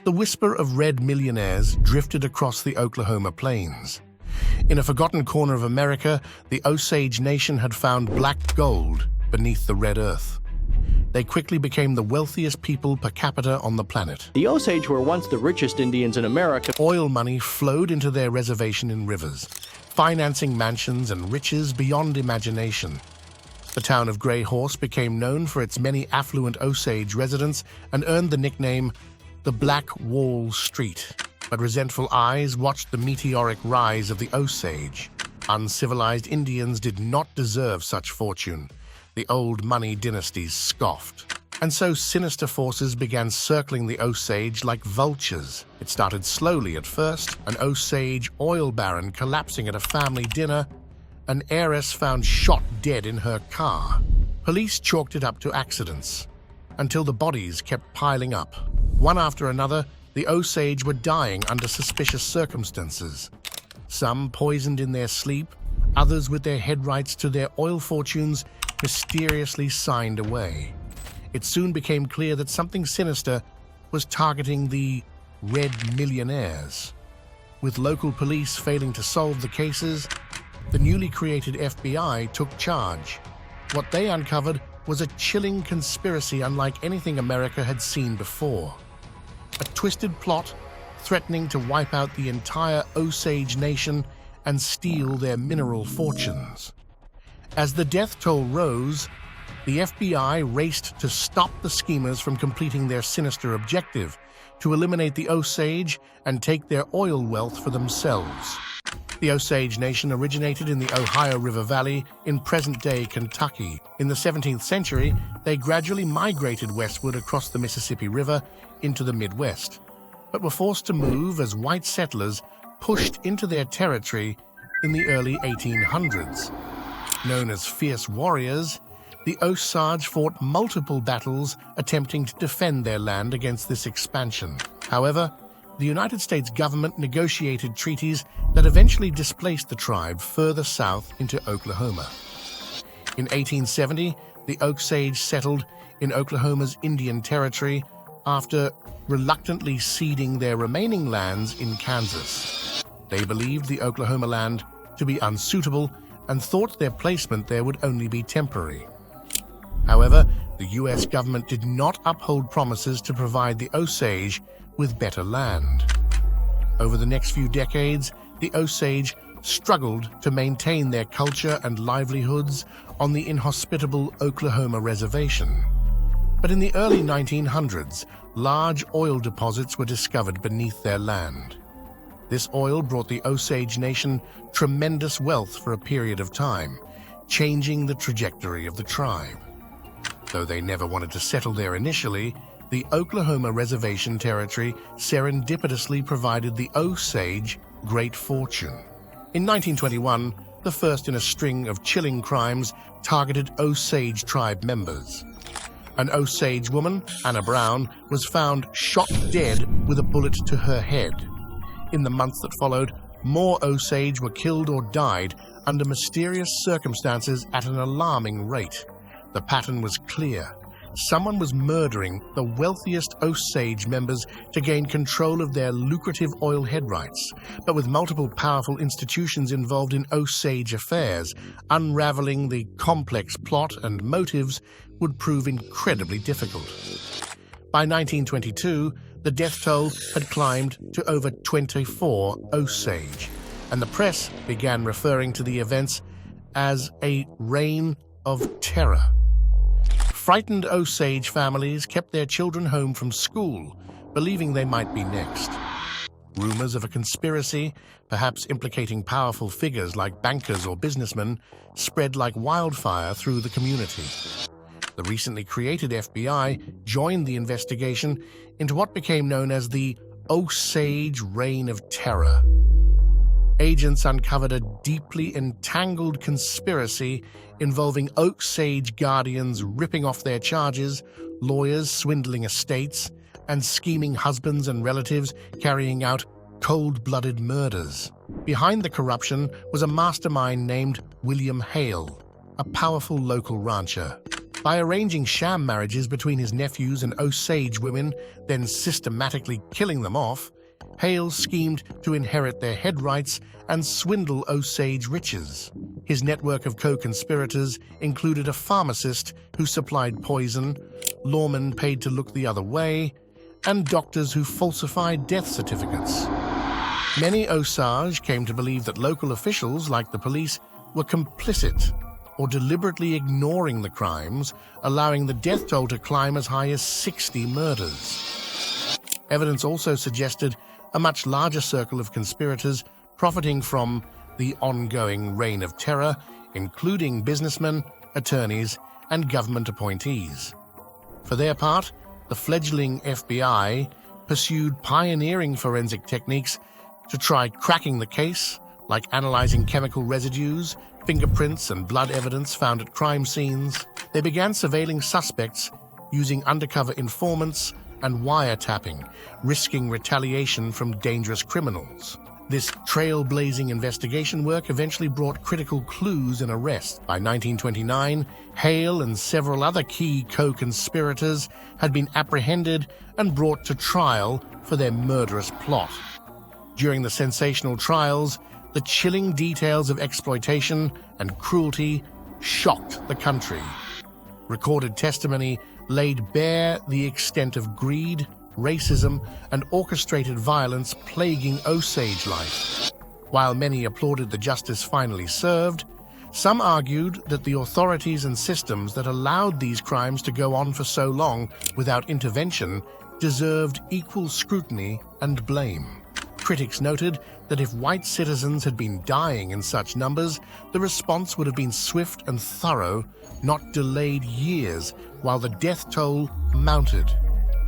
The whisper of red millionaires drifted across the Oklahoma plains. In a forgotten corner of America, the Osage Nation had found black gold beneath the red earth. They quickly became the wealthiest people per capita on the planet. The Osage were once the richest Indians in America. Oil money flowed into their reservation in rivers, financing mansions and riches beyond imagination. The town of Grey Horse became known for its many affluent Osage residents and earned the nickname the Black Wall Street. But resentful eyes watched the meteoric rise of the Osage. Uncivilized Indians did not deserve such fortune. The old money dynasties scoffed. And so sinister forces began circling the Osage like vultures. It started slowly at first, an Osage oil baron collapsing at a family dinner, an heiress found shot dead in her car. Police chalked it up to accidents, until the bodies kept piling up. One after another, the Osage were dying under suspicious circumstances. Some poisoned in their sleep, others with their headrights to their oil fortunes mysteriously signed away. It soon became clear that something sinister was targeting the red millionaires. With local police failing to solve the cases, the newly created FBI took charge. What they uncovered was a chilling conspiracy unlike anything America had seen before. A twisted plot threatening to wipe out the entire Osage Nation and steal their mineral fortunes. As the death toll rose, the FBI raced to stop the schemers from completing their sinister objective, to eliminate the Osage and take their oil wealth for themselves. The Osage Nation originated in the Ohio River Valley in present-day Kentucky. In the 17th century, they gradually migrated westward across the Mississippi River into the Midwest, but were forced to move as white settlers pushed into their territory in the early 1800s. Known as fierce warriors, the Osage fought multiple battles attempting to defend their land against this expansion. However, the United States government negotiated treaties that eventually displaced the tribe further south into Oklahoma. In 1870, the Osage settled in Oklahoma's Indian Territory after reluctantly ceding their remaining lands in Kansas. They believed the Oklahoma land to be unsuitable and thought their placement there would only be temporary. However, the U.S. government did not uphold promises to provide the Osage with better land. Over the next few decades, the Osage struggled to maintain their culture and livelihoods on the inhospitable Oklahoma reservation. But in the early 1900s, large oil deposits were discovered beneath their land. This oil brought the Osage Nation tremendous wealth for a period of time, changing the trajectory of the tribe. Though they never wanted to settle there initially, the Oklahoma Reservation Territory serendipitously provided the Osage great fortune. In 1921, the first in a string of chilling crimes targeted Osage tribe members. An Osage woman, Anna Brown, was found shot dead with a bullet to her head. In the months that followed, more Osage were killed or died under mysterious circumstances at an alarming rate. The pattern was clear. Someone was murdering the wealthiest Osage members to gain control of their lucrative oil headrights. But with multiple powerful institutions involved in Osage affairs, unraveling the complex plot and motives would prove incredibly difficult. By 1922, the death toll had climbed to over 24 Osage, and the press began referring to the events as a reign of terror. Frightened Osage families kept their children home from school, believing they might be next. Rumors of a conspiracy, perhaps implicating powerful figures like bankers or businessmen, spread like wildfire through the community. The recently created FBI joined the investigation into what became known as the Osage Reign of Terror. Agents uncovered a deeply entangled conspiracy involving Osage guardians ripping off their charges, lawyers swindling estates, and scheming husbands and relatives carrying out cold-blooded murders. Behind the corruption was a mastermind named William Hale, a powerful local rancher. By arranging sham marriages between his nephews and Osage women, then systematically killing them off, Hale schemed to inherit their headrights and swindle Osage riches. His network of co-conspirators included a pharmacist who supplied poison, lawmen paid to look the other way, and doctors who falsified death certificates. Many Osage came to believe that local officials, like the police, were complicit or deliberately ignoring the crimes, allowing the death toll to climb as high as 60 murders. Evidence also suggested a much larger circle of conspirators profiting from the ongoing reign of terror, including businessmen, attorneys, and government appointees. For their part, the fledgling FBI pursued pioneering forensic techniques to try cracking the case, like analyzing chemical residues, fingerprints, and blood evidence found at crime scenes. They began surveilling suspects using undercover informants and wiretapping, risking retaliation from dangerous criminals. This trailblazing investigation work eventually brought critical clues and arrests. By 1929, Hale and several other key co-conspirators had been apprehended and brought to trial for their murderous plot. During the sensational trials, the chilling details of exploitation and cruelty shocked the country. Recorded testimony laid bare the extent of greed, racism, and orchestrated violence plaguing Osage life. While many applauded the justice finally served, some argued that the authorities and systems that allowed these crimes to go on for so long without intervention deserved equal scrutiny and blame. Critics noted that if white citizens had been dying in such numbers, the response would have been swift and thorough, not delayed years, while the death toll mounted.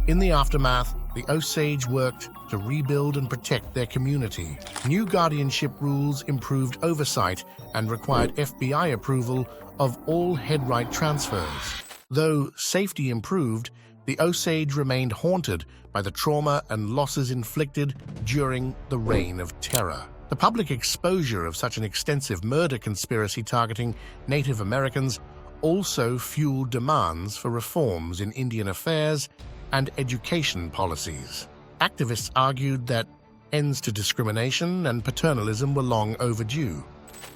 In the aftermath, the Osage worked to rebuild and protect their community. New guardianship rules improved oversight and required FBI approval of all headright transfers. Though safety improved, the Osage remained haunted by the trauma and losses inflicted during the Reign of Terror. The public exposure of such an extensive murder conspiracy targeting Native Americans also fueled demands for reforms in Indian affairs and education policies. Activists argued that ends to discrimination and paternalism were long overdue.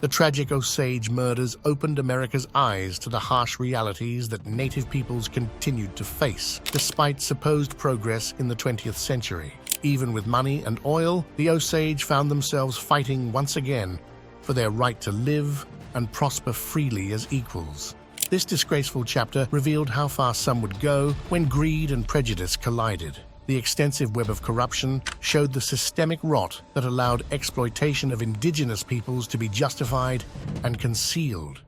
The tragic Osage murders opened America's eyes to the harsh realities that Native peoples continued to face, despite supposed progress in the 20th century. Even with money and oil, the Osage found themselves fighting once again for their right to live and prosper freely as equals. This disgraceful chapter revealed how far some would go when greed and prejudice collided. The extensive web of corruption showed the systemic rot that allowed exploitation of indigenous peoples to be justified and concealed.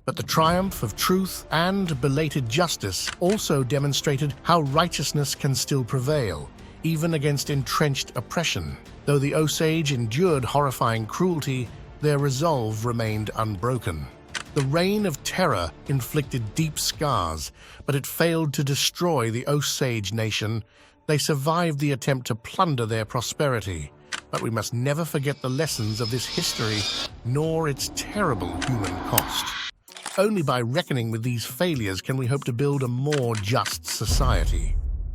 But the triumph of truth and belated justice also demonstrated how righteousness can still prevail, even against entrenched oppression. Though the Osage endured horrifying cruelty, their resolve remained unbroken. The Reign of Terror inflicted deep scars, but it failed to destroy the Osage Nation. They survived the attempt to plunder their prosperity. But we must never forget the lessons of this history, nor its terrible human cost. Only by reckoning with these failures can we hope to build a more just society.